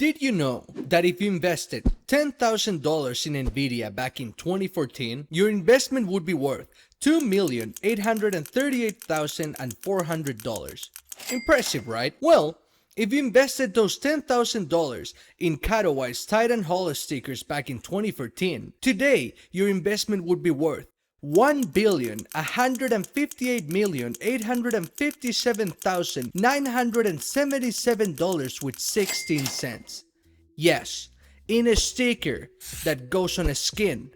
Did you know that if you invested $10,000 in Nvidia back in 2014, your investment would be worth $2,838,400? Impressive, right? Well, if you invested those $10,000 in Katowice Titan Holo stickers back in 2014, today your investment would be worth $1,158,857,977 with 16 cents. Yes, in a sticker that goes on a skin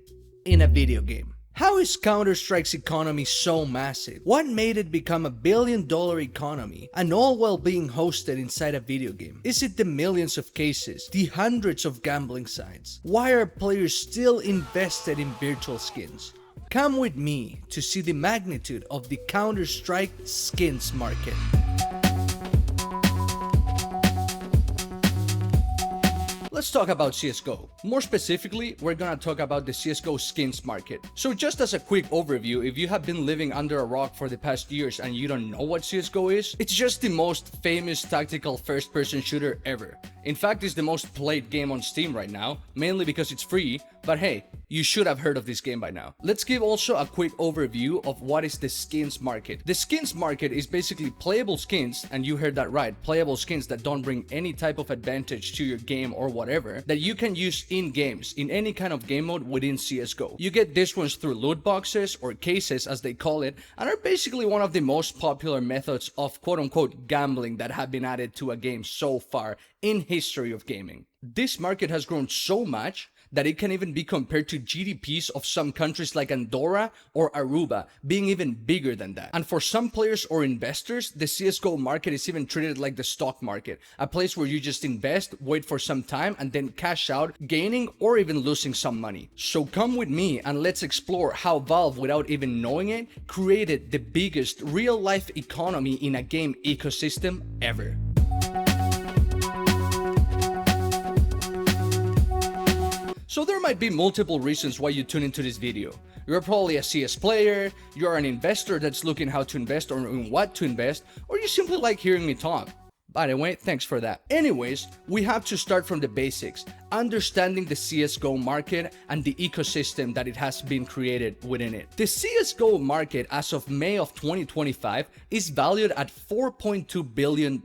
in a video game. How is Counter-Strike's economy so massive? What made it become a billion-dollar economy, and all while being hosted inside a video game? Is it the millions of cases, the hundreds of gambling sites? Why are players still invested in virtual skins? Come with me to see the magnitude of the Counter-Strike skins market. Let's talk about CSGO. More specifically, we're gonna talk about the CSGO skins market. So just as a quick overview, if you have been living under a rock for the past years and you don't know what CSGO is, it's just the most famous tactical first-person shooter ever. In fact, it's the most played game on Steam right now, mainly because it's free, but hey, you should have heard of this game by now. Let's give also a quick overview of what is the skins market. The skins market is basically playable skins, and you heard that right, playable skins that don't bring any type of advantage to your game or whatever, that you can use in games, in any kind of game mode within CSGO. You get these ones through loot boxes, or cases as they call it, and are basically one of the most popular methods of quote-unquote gambling that have been added to a game so far in history of gaming. This market has grown so much that it can even be compared to GDPs of some countries like Andorra or Aruba, being even bigger than that. And for some players or investors, the CSGO market is even treated like the stock market, a place where you just invest, wait for some time, and then cash out, gaining or even losing some money. So come with me and let's explore how Valve, without even knowing it, created the biggest real-life economy in a game ecosystem ever. So there might be multiple reasons why you tune into this video. You're probably a CS player, you're an investor that's looking how to invest or in what to invest, or you simply like hearing me talk. By the way, thanks for that. Anyways, we have to start from the basics, understanding the CSGO market and the ecosystem that it has been created within it. The CSGO market as of May of 2025 is valued at $4.2 billion.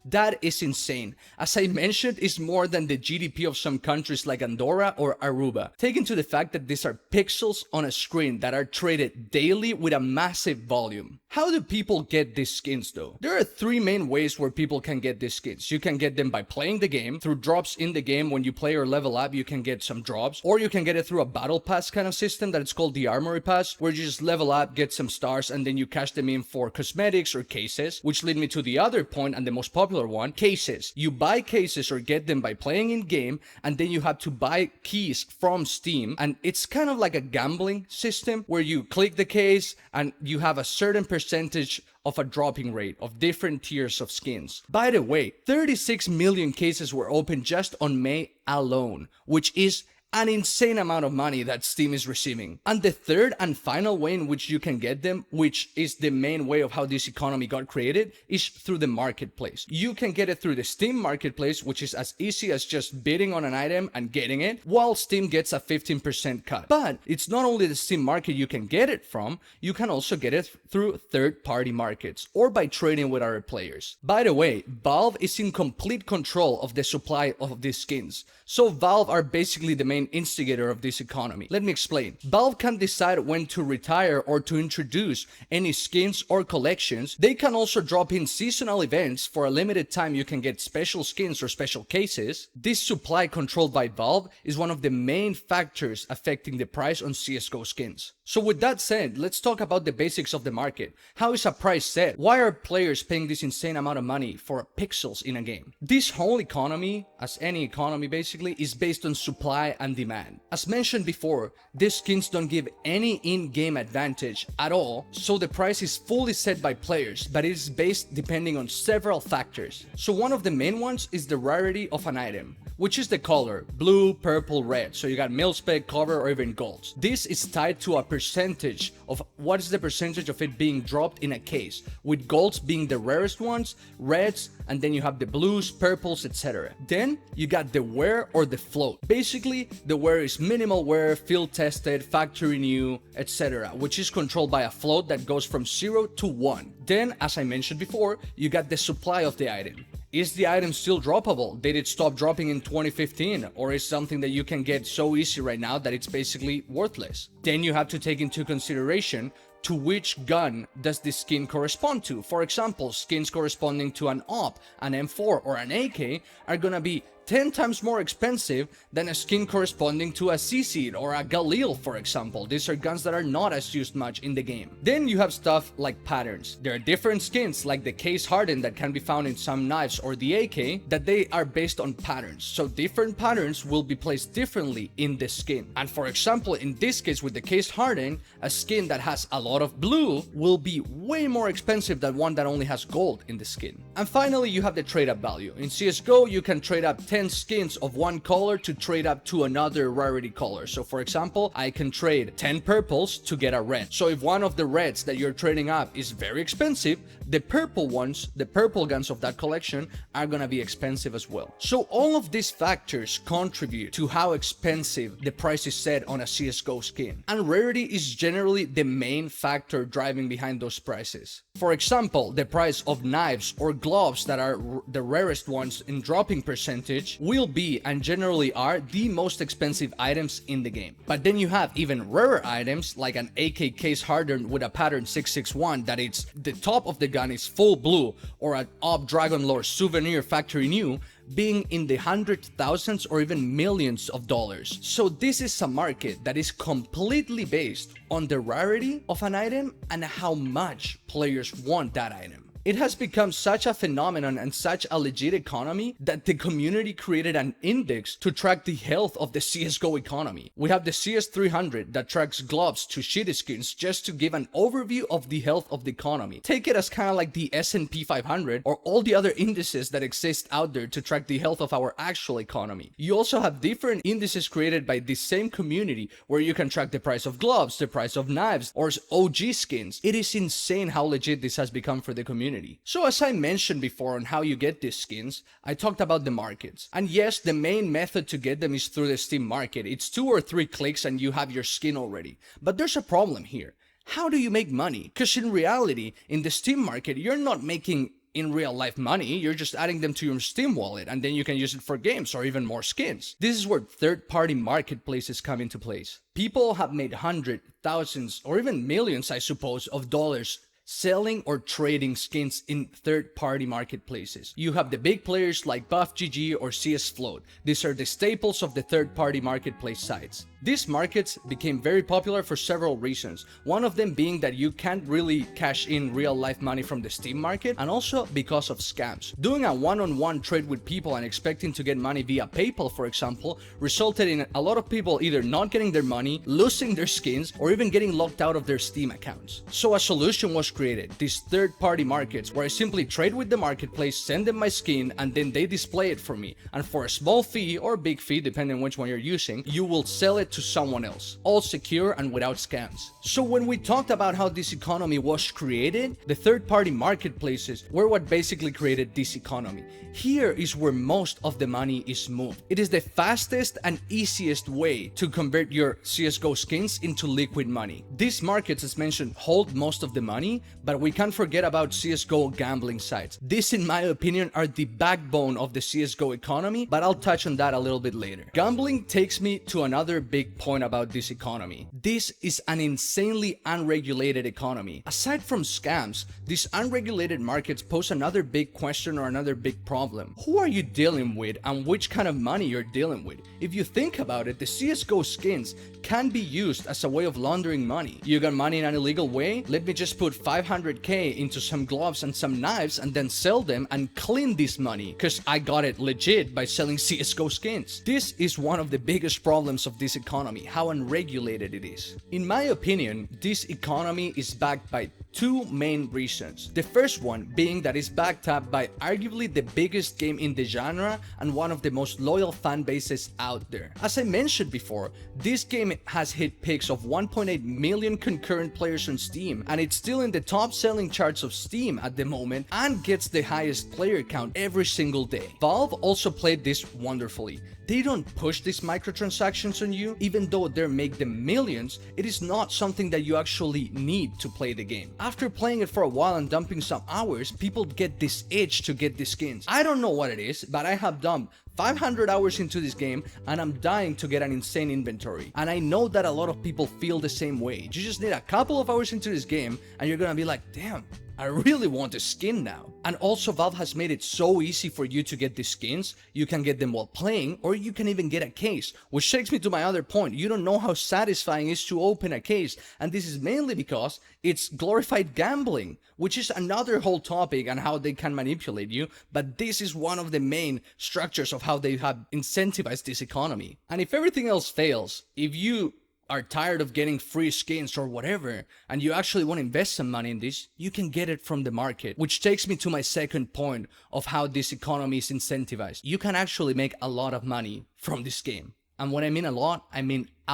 That is insane. As I mentioned, it's more than the GDP of some countries like Andorra or Aruba. Take into the fact that these are pixels on a screen that are traded daily with a massive volume. How do people get these skins though? There are three main ways where people can get these skins. You can get them by playing the game, through drops in the game. When you play or level up, you can get some drops, or you can get it through a battle pass kind of system that is called the armory pass, where you just level up, get some stars, and then you cash them in for cosmetics or cases, which lead me to the other point and the most popular one, cases. You buy cases or get them by playing in game, and then you have to buy keys from Steam, and it's kind of like a gambling system where you click the case and you have a certain percentage of a dropping rate of different tiers of skins. By the way, 36 million cases were opened just on May alone, which is an insane amount of money that Steam is receiving. And the third and final way in which you can get them, which is the main way of how this economy got created, is through the marketplace. You can get it through the Steam marketplace, which is as easy as just bidding on an item and getting it, while Steam gets a 15% cut. But it's not only the Steam market you can get it from, you can also get it through third-party markets, or by trading with other players. By the way, Valve is in complete control of the supply of these skins. So Valve are basically the main instigator of this economy. Let me explain. Valve can decide when to retire or to introduce any skins or collections. They can also drop in seasonal events. For a limited time you can get special skins or special cases. This supply controlled by Valve is one of the main factors affecting the price on CSGO skins. So with that said, let's talk about the basics of the market. How is a price set? Why are players paying this insane amount of money for pixels in a game? This whole economy, as any economy basically, is based on supply and demand. As mentioned before, these skins don't give any in-game advantage at all, so the price is fully set by players, but it is based depending on several factors. So one of the main ones is the rarity of an item. which is the color, blue, purple, red. So you got mil-spec, cover, or even golds. This is tied to a percentage of what is the percentage of it being dropped in a case, with golds being the rarest ones, reds, and then you have the blues, purples, etc. Then you got the wear or the float. Basically, the wear is minimal wear, field tested, factory new, etc., which is controlled by a float that goes from 0 to 1. Then, as I mentioned before, you got the supply of the item. Is the item still droppable? Did it stop dropping in 2015? Or is something that you can get so easy right now that it's basically worthless? Then you have to take into consideration to which gun does this skin correspond to. For example, skins corresponding to an AWP, an M4, or an AK are gonna be 10 times more expensive than a skin corresponding to a CC or a Galil, for example. These are guns that are not as used much in the game. Then you have stuff like patterns. There are different skins like the case hardened that can be found in some knives or the AK that they are based on patterns. So different patterns will be placed differently in the skin. And for example, in this case with the case hardened, a skin that has a lot of blue will be way more expensive than one that only has gold in the skin. And finally, you have the trade up value. In CSGO, you can trade up 10 skins of one color to trade up to another rarity color. So for example, I can trade 10 purples to get a red. So if one of the reds that you're trading up is very expensive, the purple ones, the purple guns of that collection are gonna be expensive as well. So all of these factors contribute to how expensive the price is set on a CSGO skin. And rarity is generally the main factor driving behind those prices. For example, the price of knives or gloves that are the rarest ones in dropping percentage will be and generally are the most expensive items in the game. But then you have even rarer items like an AK case hardened with a pattern 661 that it's the top of the gun is full blue, or an AWP Dragon Lore souvenir factory new being in the hundreds, thousands, or even millions of dollars. So this is a market that is completely based on the rarity of an item and how much players want that item. It has become such a phenomenon and such a legit economy that the community created an index to track the health of the CSGO economy. We have the CS300 that tracks gloves to shitty skins just to give an overview of the health of the economy. Take it as kind of like the S&P 500 or all the other indices that exist out there to track the health of our actual economy. You also have different indices created by the same community where you can track the price of gloves, the price of knives, or OG skins. It is insane how legit this has become for the community. So as I mentioned before on how you get these skins, I talked about the markets. And yes, the main method to get them is through the Steam market. It's 2 or 3 clicks and you have your skin already. But there's a problem here. How do you make money? Because in reality, in the Steam market, you're not making in real life money, you're just adding them to your Steam wallet and then you can use it for games or even more skins. This is where third-party marketplaces come into place. People have made hundreds, thousands, or even millions, I suppose, of dollars selling or trading skins in third-party marketplaces. You have the big players like BuffGG or CS Float. These are the staples of the third-party marketplace sites. These markets became very popular for several reasons, one of them being that you can't really cash in real-life money from the Steam market, and also because of scams. Doing a one-on-one trade with people and expecting to get money via PayPal, for example, resulted in a lot of people either not getting their money, losing their skins, or even getting locked out of their Steam accounts. So a solution was created, these third-party markets, where I simply trade with the marketplace, send them my skin, and then they display it for me. And for a small fee or big fee, depending on which one you're using, you will sell it to someone else, all secure and without scams. So when we talked about how this economy was created, the third-party marketplaces were what basically created this economy. Here is where most of the money is moved. It is the fastest and easiest way to convert your CSGO skins into liquid money. These markets, as mentioned, hold most of the money, but we can't forget about CSGO gambling sites. These, in my opinion, are the backbone of the CSGO economy, but I'll touch on that a little bit later. Gambling takes me to another big point about this economy. This is an insanely unregulated economy. Aside from scams, these unregulated markets pose another big question or another big problem. Who are you dealing with and which kind of money you're dealing with? If you think about it, the CSGO skins can be used as a way of laundering money. You got money in an illegal way? Let me just put 500k into some gloves and some knives and then sell them and clean this money because I got it legit by selling CSGO skins. This is one of the biggest problems of this economy, how unregulated it is. In my opinion, this economy is backed by two main reasons. The first one being that it's backed up by arguably the biggest game in the genre and one of the most loyal fan bases out there. As I mentioned before, this game has hit peaks of 1.8 million concurrent players on Steam, and it's still in the top selling charts of Steam at the moment and gets the highest player count every single day. Valve also played this wonderfully. They don't push these microtransactions on you, even though they make them millions. It is not something that you actually need to play the game. After playing it for a while and dumping some hours, people get this itch to get the skins. I don't know what it is, but I have dumped 500 hours into this game and I'm dying to get an insane inventory. And I know that a lot of people feel the same way. You just need a couple of hours into this game and you're gonna be like, damn, I really want a skin now. And also Valve has made it so easy for you to get the skins. You can get them while playing, or you can even get a case, which takes me to my other point. You don't know how satisfying it is to open a case, and this is mainly because it's glorified gambling, which is another whole topic on how they can manipulate you, but this is one of the main structures of how they have incentivized this economy. And if everything else fails, if you are tired of getting free skins or whatever, and you actually want to invest some money in this, you can get it from the market. Which takes me to my second point of how this economy is incentivized. You can actually make a lot of money from this game. And when I mean a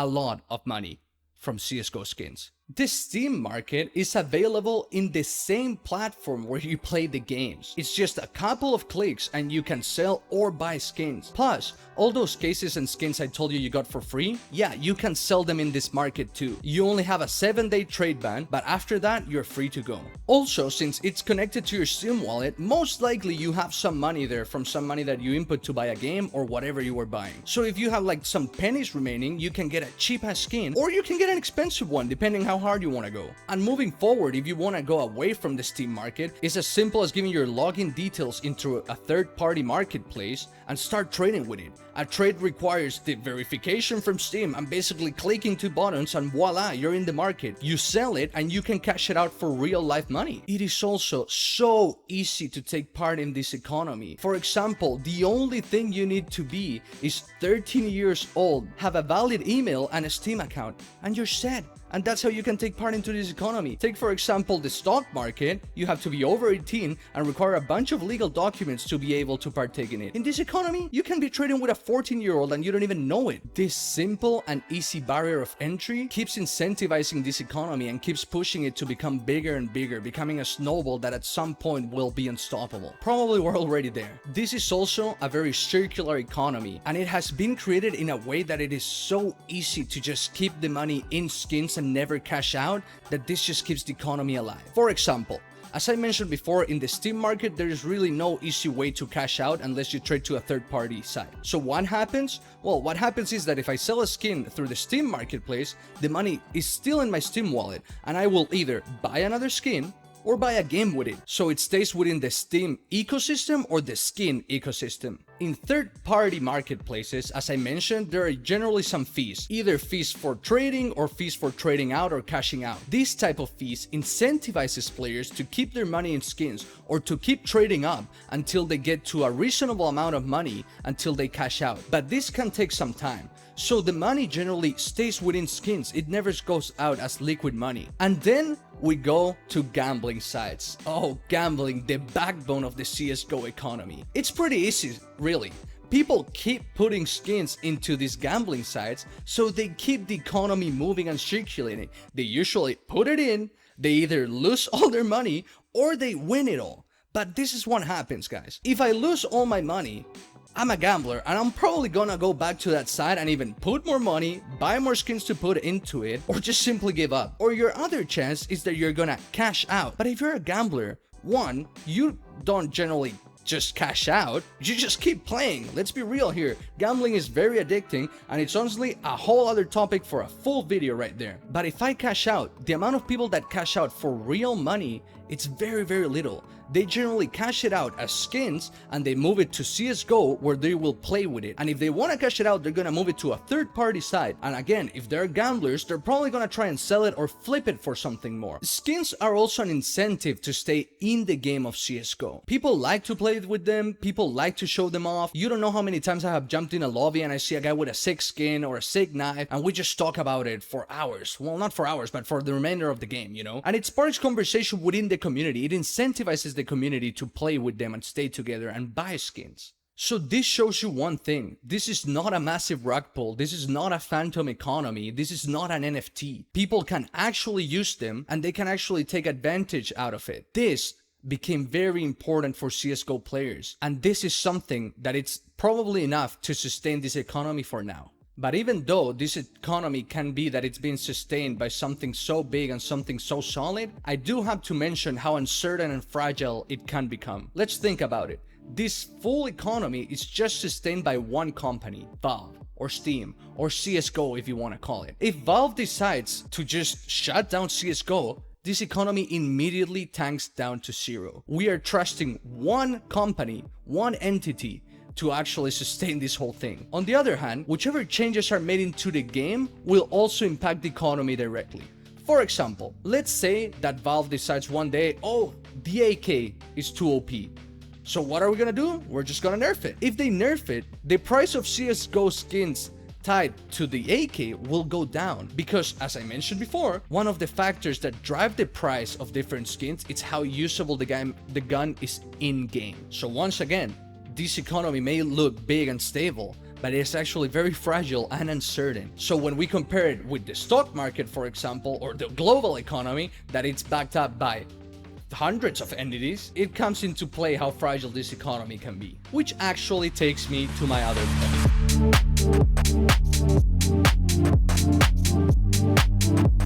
lot of money from CSGO skins. The Steam market is available in the same platform where you play the games. It's just a couple of clicks and you can sell or buy skins. Plus, all those cases and skins I told you got for free, yeah, you can sell them in this market too. You only have a 7-day trade ban, but after that, you're free to go. Also, since it's connected to your Steam wallet, most likely you have some money there from some money that you input to buy a game or whatever you were buying. So if you have like some pennies remaining, you can get a cheap ass skin, or you can get an expensive one depending how hard you want to go. And moving forward, if you want to go away from the Steam market, it's as simple as giving your login details into a third-party marketplace and start trading with it. A trade requires the verification from Steam and basically clicking two buttons and voila, you're in the market. You sell it and you can cash it out for real life money. It is also so easy to take part in this economy. For example, the only thing you need to be is 13 years old, have a valid email and a Steam account, and you're set. And that's how you can take part into this economy. Take for example the stock market. You have to be over 18 and require a bunch of legal documents to be able to partake in it. In this economy, you can be trading with a 14-year-old and you don't even know it. This simple and easy barrier of entry keeps incentivizing this economy and keeps pushing it to become bigger and bigger, becoming a snowball that at some point will be unstoppable. Probably we're already there. This is also a very circular economy, and it has been created in a way that it is so easy to just keep the money in skins and never cash out, that this just keeps the economy alive. For example, as I mentioned before, in the Steam market, there is really no easy way to cash out unless you trade to a third-party site. So what happens? Well, what happens is that if I sell a skin through the Steam marketplace, the money is still in my Steam wallet, and I will either buy another skin or buy a game with it, so it stays within the Steam ecosystem or the skin ecosystem. In third-party marketplaces, as I mentioned, there are generally some fees, either fees for trading or fees for trading out or cashing out. This type of fees incentivizes players to keep their money in skins or to keep trading up until they get to a reasonable amount of money until they cash out. But this can take some time. So the money generally stays within skins, it never goes out as liquid money. And then we go to gambling sites. Oh, gambling, the backbone of the CSGO economy. It's pretty easy, really. People keep putting skins into these gambling sites, so they keep the economy moving and circulating. They usually put it in, they either lose all their money or they win it all. But this is what happens, guys. If I lose all my money, I'm a gambler and I'm probably gonna go back to that site and even put more money, buy more skins to put into it, or just simply give up. Or your other chance is that you're gonna cash out. But if you're a gambler, one, you don't generally just cash out, you just keep playing. Let's be real here. Gambling is very addicting, and it's honestly a whole other topic for a full video right there. But if I cash out, the amount of people that cash out for real money It's very, very little. They generally cash it out as skins and they move it to CSGO where they will play with it. And if they want to cash it out, they're going to move it to a third-party site. And again, if they're gamblers, they're probably going to try and sell it or flip it for something more. Skins are also an incentive to stay in the game of CSGO. People like to play with them. People like to show them off. You don't know how many times I have jumped in a lobby and I see a guy with a sick skin or a sick knife and we just talk about it for hours. Well, not for hours, but for the remainder of the game, you know? And it sparks conversation within the community. It incentivizes the community to play with them and stay together and buy skins. So this shows you one thing. This is not a massive rug pull. This is not a phantom economy. This is not an NFT. People can actually use them and they can actually take advantage out of it. This became very important for CSGO players. And this is something that it's probably enough to sustain this economy for now. But even though this economy can be that it's being sustained by something so big and something so solid, I do have to mention how uncertain and fragile it can become. Let's think about it. This full economy is just sustained by one company, Valve, or Steam, or CSGO if you want to call it. If Valve decides to just shut down CSGO, this economy immediately tanks down to zero. We are trusting one company, one entity, to actually sustain this whole thing. On the other hand, whichever changes are made into the game will also impact the economy directly. For example, let's say that Valve decides one day, oh, the AK is too OP. So what are we gonna do? We're just gonna nerf it. If they nerf it, the price of CSGO skins tied to the AK will go down because, as I mentioned before, one of the factors that drive the price of different skins is how usable the gun is in-game. So once again, this economy may look big and stable, but it's actually very fragile and uncertain. So when we compare it with the stock market, for example, or the global economy, that it's backed up by hundreds of entities, it comes into play how fragile this economy can be. Which actually takes me to my other point.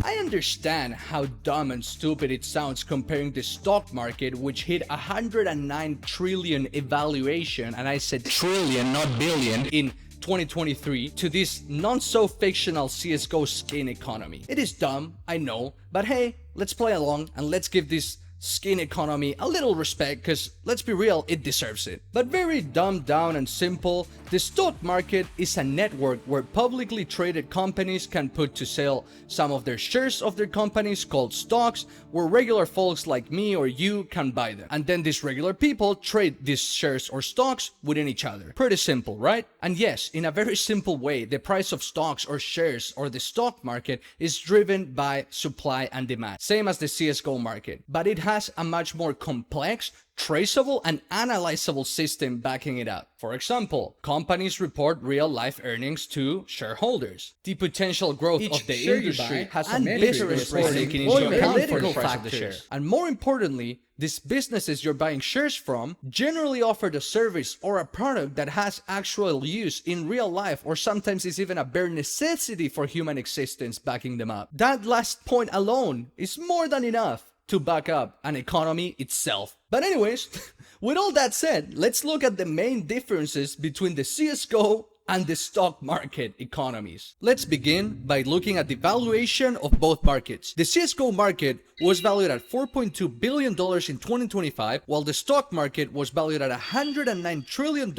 I understand how dumb and stupid it sounds comparing the stock market, which hit 109 trillion evaluation, and I said trillion, not billion, in 2023, to this non-so-fictional CSGO skin economy. It is dumb, I know, but hey, let's play along and let's give this skin economy a little respect, because let's be real, it deserves it. But very dumbed down and simple, the stock market is a network where publicly traded companies can put to sale some of their shares of their companies called stocks, where regular folks like me or you can buy them. And then these regular people trade these shares or stocks within each other. Pretty simple, right? And yes, in a very simple way, the price of stocks or shares or the stock market is driven by supply and demand, same as the CSGO market. But it has a much more complex, traceable, and analyzable system backing it up. For example, companies report real-life earnings to shareholders. The potential growth of the industry has a business taking into account for the price of the share. And more importantly, these businesses you're buying shares from generally offer a service or a product that has actual use in real life, or sometimes is even a bare necessity for human existence backing them up. That last point alone is more than enough to back up an economy itself. But anyways, with all that said, let's look at the main differences between the CSGO and the stock market economies. Let's begin by looking at the valuation of both markets. The CSGO market was valued at $4.2 billion in 2025, while the stock market was valued at $109 trillion in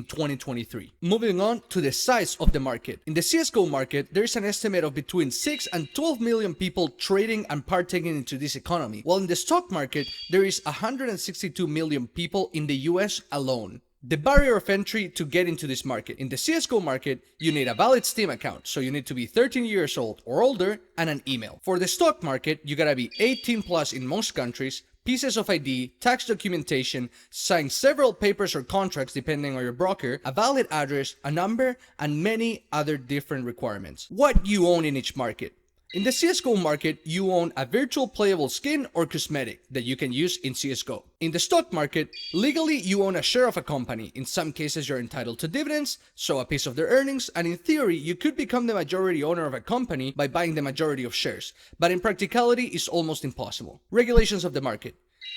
2023. Moving on to the size of the market. In the CSGO market, there is an estimate of between 6 and 12 million people trading and partaking into this economy, while in the stock market, there is 162 million people in the US alone. The barrier of entry to get into this market. In the CSGO market, you need a valid Steam account, so you need to be 13 years old or older, and an email. For the stock market, you gotta be 18 plus in most countries, pieces of ID, tax documentation, sign several papers or contracts depending on your broker, a valid address, a number, and many other different requirements. What you own in each market. In the CSGO market, you own a virtual playable skin or cosmetic that you can use in CSGO. In the stock market, legally you own a share of a company. In some cases you're entitled to dividends, so a piece of their earnings, and in theory you could become the majority owner of a company by buying the majority of shares, but in practicality it's almost impossible. Regulations of the market.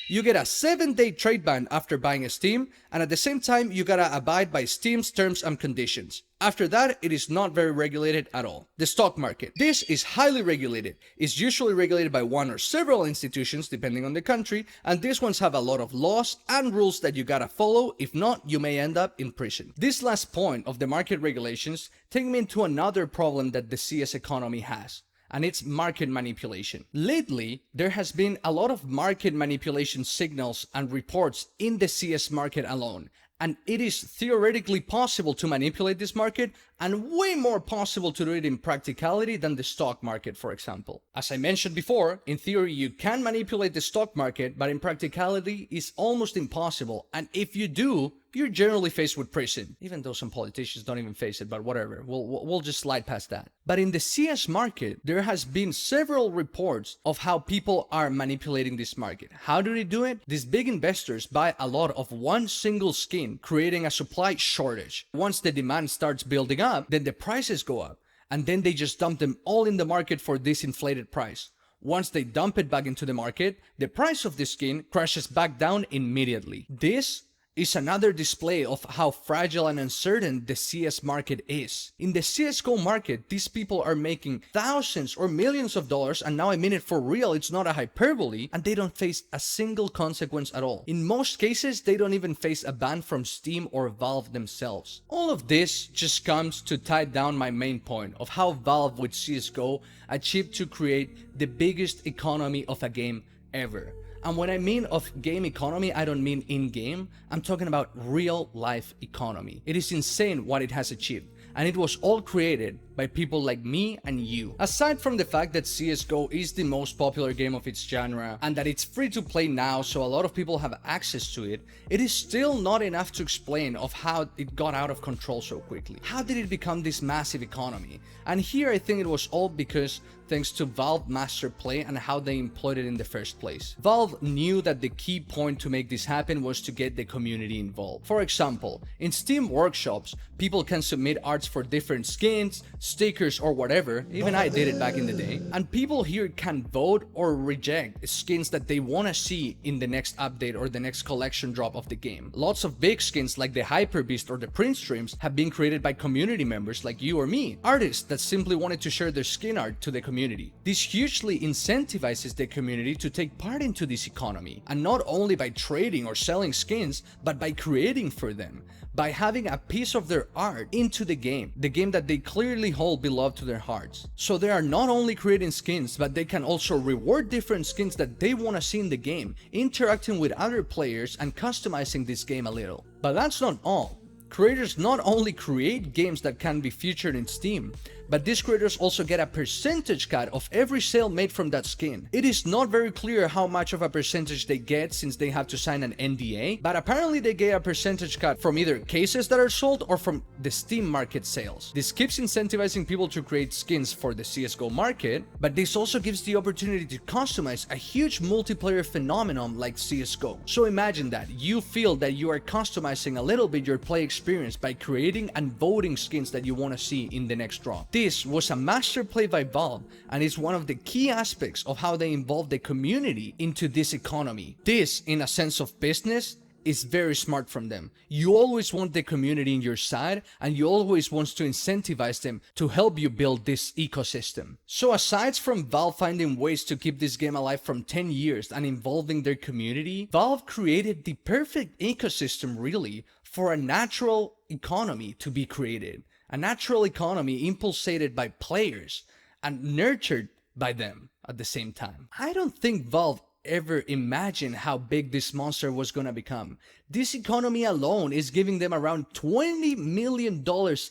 You get a 7-day trade ban after buying a Steam, and at the same time, you gotta abide by Steam's terms and conditions. After that, it is not very regulated at all. The stock market. This is highly regulated. It's usually regulated by one or several institutions depending on the country, and these ones have a lot of laws and rules that you gotta follow. If not, you may end up in prison. This last point of the market regulations take me into another problem that the CS economy has, and it's market manipulation. Lately, there has been a lot of market manipulation signals and reports in the CS market alone, and it is theoretically possible to manipulate this market, and way more possible to do it in practicality than the stock market, for example. As I mentioned before, in theory you can manipulate the stock market, but in practicality it's almost impossible, and if you do, you're generally faced with prison, even though some politicians don't even face it, but whatever, we'll just slide past that. But in the CS market, there has been several reports of how people are manipulating this market. How do they do it? These big investors buy a lot of one single skin, creating a supply shortage. Once the demand starts building up, then the prices go up, and then they just dump them all in the market for this inflated price. Once they dump it back into the market, the price of the skin crashes back down immediately. This is another display of how fragile and uncertain the CS market is. In the CSGO market, these people are making thousands or millions of dollars, and now I mean it for real, it's not a hyperbole, and they don't face a single consequence at all. In most cases, they don't even face a ban from Steam or Valve themselves. All of this just comes to tie down my main point of how Valve with CSGO achieved to create the biggest economy of a game ever. And when I mean of game economy, I don't mean in-game, I'm talking about real life economy. It is insane what it has achieved, and it was all created by people like me and you. Aside from the fact that CSGO is the most popular game of its genre, and that it's free to play now, so a lot of people have access to it, it is still not enough to explain of how it got out of control so quickly. How did it become this massive economy? And here I think it was all because thanks to Valve Master Play and how they employed it in the first place. Valve knew that the key point to make this happen was to get the community involved. For example, in Steam workshops, people can submit arts for different skins, stickers or whatever, even I did it back in the day, and people here can vote or reject skins that they want to see in the next update or the next collection drop of the game. Lots of big skins like the Hyper Beast or the Prince Streams have been created by community members like you or me, artists that simply wanted to share their skin art to the community. This hugely incentivizes the community to take part into this economy, and not only by trading or selling skins, but by creating for them, by having a piece of their art into the game that they clearly hold beloved to their hearts. So they are not only creating skins, but they can also reward different skins that they want to see in the game, interacting with other players and customizing this game a little. But that's not all. Creators not only create games that can be featured in Steam, but these creators also get a percentage cut of every sale made from that skin. It is not very clear how much of a percentage they get since they have to sign an NDA, but apparently they get a percentage cut from either cases that are sold or from the Steam market sales. This keeps incentivizing people to create skins for the CSGO market, but this also gives the opportunity to customize a huge multiplayer phenomenon like CSGO. So imagine that you feel that you are customizing a little bit your play experience by creating and voting skins that you want to see in the next drop. This was a master play by Valve, and is one of the key aspects of how they involve the community into this economy. This, in a sense of business, is very smart from them. You always want the community in your side, and you always want to incentivize them to help you build this ecosystem. So aside from Valve finding ways to keep this game alive from 10 years and involving their community, Valve created the perfect ecosystem really for a natural economy to be created. A natural economy impulsated by players and nurtured by them at the same time. I don't think Valve ever imagined how big this monster was gonna become. This economy alone is giving them around $20 million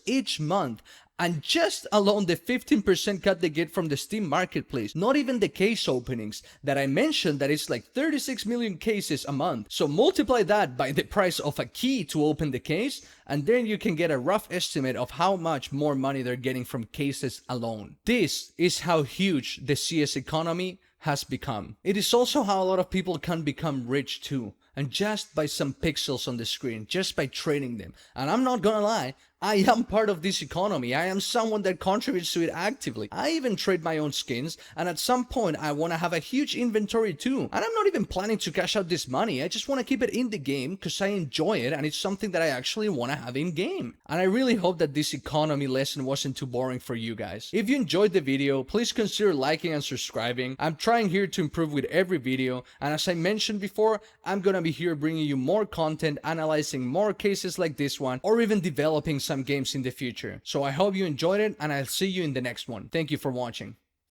each month, and just alone the 15% cut they get from the Steam marketplace, not even the case openings that I mentioned, that is like 36 million cases a month. So multiply that by the price of a key to open the case, and then you can get a rough estimate of how much more money they're getting from cases alone. This is how huge the CS economy has become. It is also how a lot of people can become rich too, and just by some pixels on the screen, just by trading them. And I'm not gonna lie, I am part of this economy. I am someone that contributes to it actively. I even trade my own skins, and at some point I want to have a huge inventory too. And I'm not even planning to cash out this money. I just want to keep it in the game because I enjoy it and it's something that I actually want to have in game. And I really hope that this economy lesson wasn't too boring for you guys. If you enjoyed the video, please consider liking and subscribing. I'm trying here to improve with every video, and as I mentioned before, I'm gonna be here bringing you more content, analyzing more cases like this one, or even developing some games in the future. So I hope you enjoyed it, and I'll see you in the next one. Thank you for watching.